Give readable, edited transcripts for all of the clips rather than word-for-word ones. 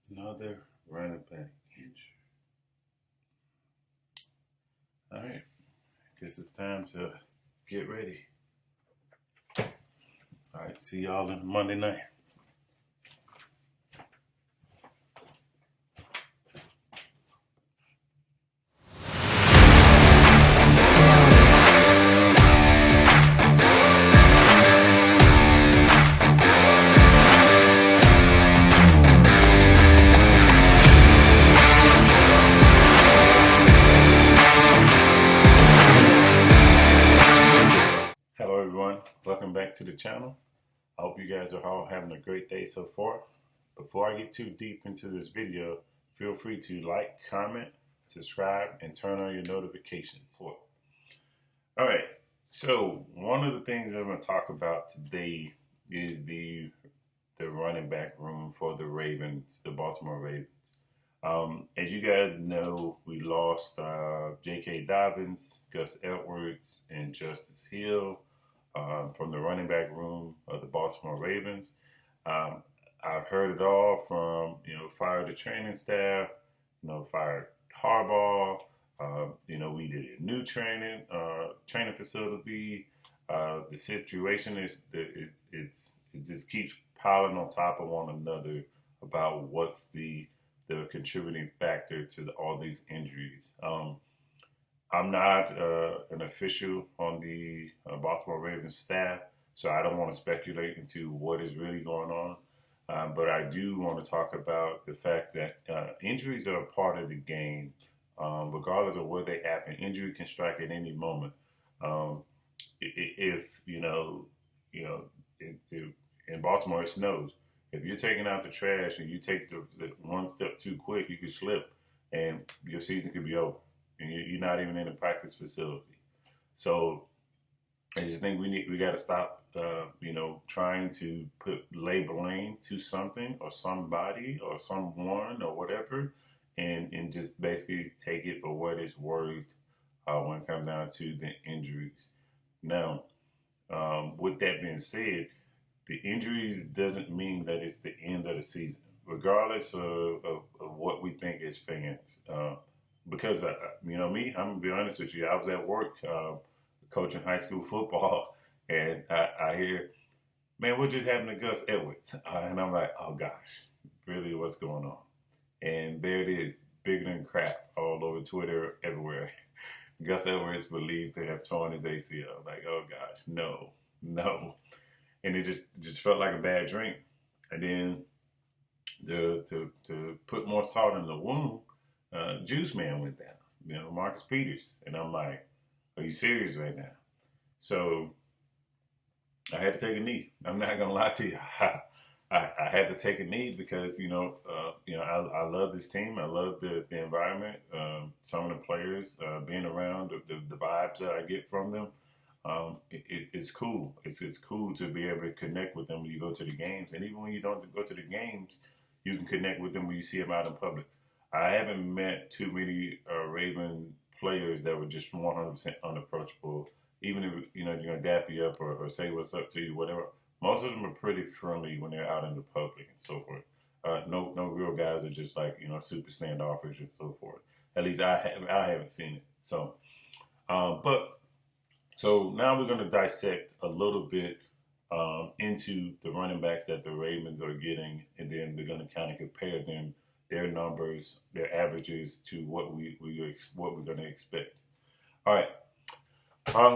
Another running back injury. All right, guess it's time to get ready. All right, see y'all on Monday night. Hello everyone, welcome back to the channel. I hope you guys are all having a great day so far. Before I get too deep into this video, feel free to like, comment, subscribe, and turn on your notifications. All right, so one of the things I'm going to talk about today is the running back room for the Ravens, the Baltimore Ravens. As you guys know, we lost J.K. Dobbins, Gus Edwards, and Justice Hill from the running back room of the Baltimore Ravens. I've heard it all from, fired the training staff, fired Harbaugh. We did a new training facility. The situation is that it just keeps piling on top of one another about what's the contributing factor to all these injuries. I'm not an official on the Baltimore Ravens staff, so I don't want to speculate into what is really going on. But I do want to talk about the fact that injuries are a part of the game, regardless of where they happen. Injury can strike at any moment. If in Baltimore it snows. If you're taking out the trash and you take the one step too quick, you could slip, and your season could be over. And you're not even in a practice facility. So I just think we got to stop, trying to lay blame to something or somebody or someone or whatever, and just basically take it for what it's worth when it comes down to the injuries. Now, with that being said, the injuries doesn't mean that it's the end of the season, regardless of what we think as fans. Because, me, I'm going to be honest with you. I was at work coaching high school football, and I hear, man, what just happened to Gus Edwards? And I'm like, oh, gosh, really, what's going on? And there it is, bigger than crap, all over Twitter, everywhere. Gus Edwards believed to have torn his ACL. Like, oh, gosh, no. And it just felt like a bad dream. And then to put more salt in the wound, Juice Man went down, Marcus Peters. And I'm like, are you serious right now? So I had to take a knee. I'm not going to lie to you. I had to take a knee because, I love this team. I love the environment. Some of the players, being around, the vibes that I get from them. It's cool. It's cool to be able to connect with them when you go to the games. And even when you don't go to the games, you can connect with them when you see them out in public. I haven't met too many Raven players that were just 100% unapproachable. Even if, they're going to dap you up or say what's up to you, whatever. Most of them are pretty friendly when they're out in the public and so forth. No real guys are just like, super standoffish and so forth. At least I haven't seen it. So now we're going to dissect a little bit into the running backs that the Ravens are getting, and then we're going to kind of compare them, their numbers, their averages to what we're going to expect. All right.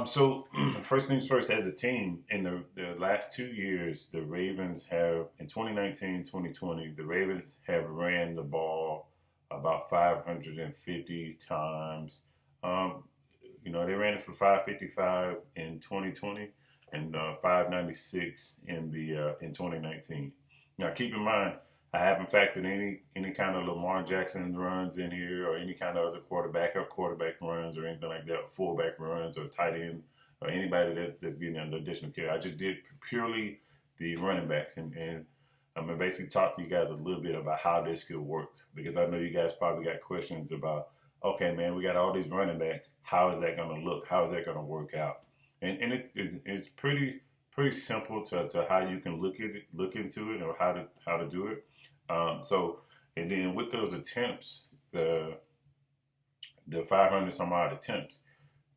So first things first, as a team, in the last 2 years, the Ravens have, in 2019, 2020, the Ravens have ran the ball about 550 times. They ran it for 555 in 2020 and 596 in 2019. Now, keep in mind, I haven't factored any kind of Lamar Jackson runs in here or any kind of other quarterback runs or anything like that, fullback runs or tight end or anybody that's getting under additional care. I just did purely the running backs, and I'm going to basically talk to you guys a little bit about how this could work, because I know you guys probably got questions about, okay, man, we got all these running backs. How is that going to look? How is that going to work out? And it's pretty pretty simple to how you can look into it, or how to do it. And then with those attempts, the 500 some odd attempts,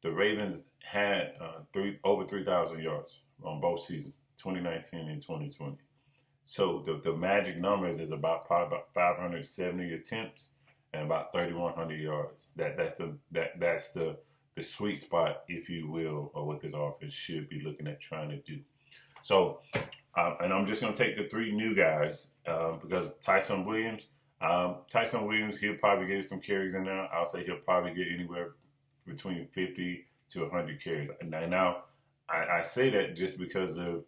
the Ravens had over 3,000 yards on both seasons, 2019 and 2020. So the magic numbers is probably about 570 attempts and about 3,100 yards. That's the sweet spot, if you will, of what this offense should be looking at trying to do. So, and I'm just going to take the three new guys because Ty'Son Williams, he'll probably get some carries in there. I'll say he'll probably get anywhere between 50 to 100 carries. And now I say that just because of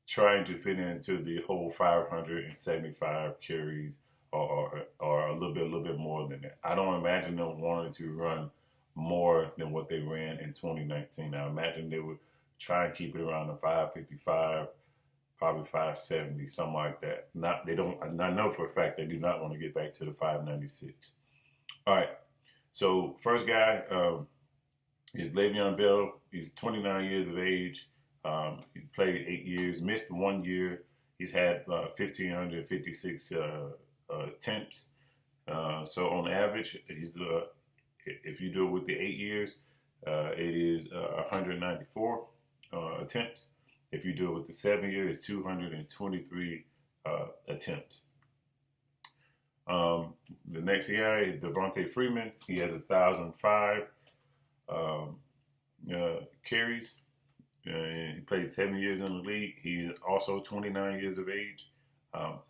trying to fit into the whole 575 carries or a little bit more than that. I don't imagine them wanting to run more than what they ran in 2019. I imagine they would try and keep it around the 555, probably 570, something like that. I know for a fact they do not want to get back to the 596. All right. So first guy is Le'Veon Bell. He's 29 years of age. He played 8 years, missed 1 year. He's had 1,556 attempts. So on average, he's if you do it with the 8 years, it is 194 attempts. If you do it with the 7 years, it's 223 attempts. The next guy, Devontae Freeman, he has 1,005 carries. He played 7 years in the league. He's also 29 years of age.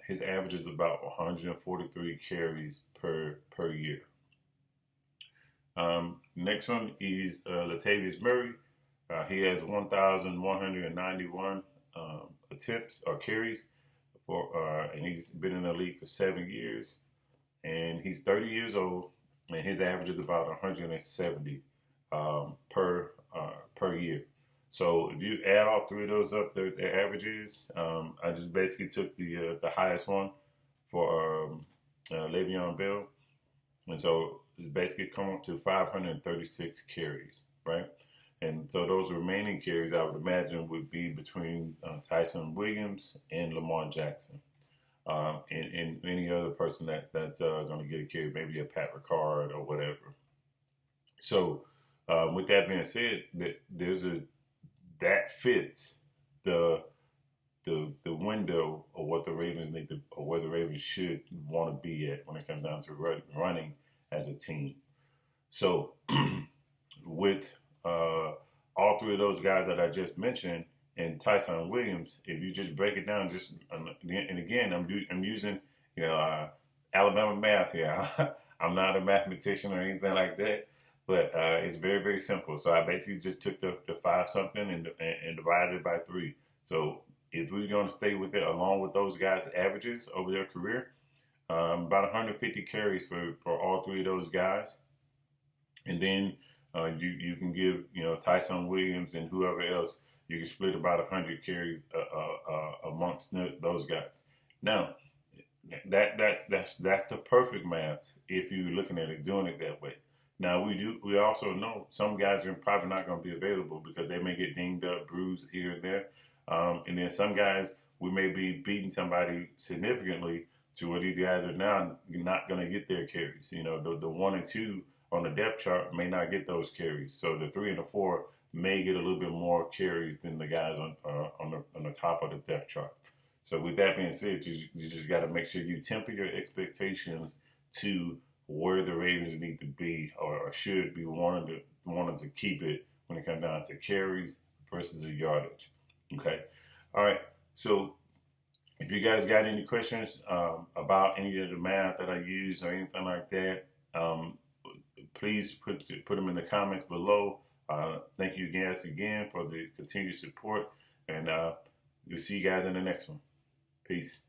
His average is about 143 carries per year. Next one is Latavius Murray. He has 1,191 attempts or carries, and he's been in the league for 7 years. And he's 30 years old, and his average is about 170 per year. So if you add all three of those up, their averages, I just basically took the highest one for Le'Veon Bell, and so it basically come up to 536 carries, right? And so those remaining carries, I would imagine, would be between Ty'Son Williams and Lamar Jackson, and any other person that's going to get a carry, maybe a Pat Ricard or whatever. So with that being said, that fits the window of what the Ravens need to, or where the Ravens should want to be at when it comes down to running as a team. So with all three of those guys that I just mentioned and Ty'Son Williams, if you just break it down, and again, I'm using Alabama math here. I'm not a mathematician or anything like that. But it's very, very simple. So I basically just took the 5-something and divided it by 3. So if we're going to stay with it, along with those guys' averages over their career, about 150 carries for all three of those guys. And then you can give Ty'Son Williams and whoever else, you can split about 100 carries amongst those guys. Now that's the perfect math if you're looking at it, doing it that way. Now we also know some guys are probably not going to be available because they may get dinged up, bruised here and there, and then some guys, we may be beating somebody significantly to where these guys are now not going to get their carries. The 1 and 2 on the depth chart may not get those carries, so the 3 and the 4 may get a little bit more carries than the guys on the top of the depth chart. So with that being said, you just got to make sure you temper your expectations to where the Ravens need to be or should be wanting to keep it when it comes down to carries versus the yardage. Okay. All right. So if you guys got any questions about any of the math that I use or anything like that, please put them in the comments below. Thank you guys again for the continued support, and we'll see you guys in the next one. Peace.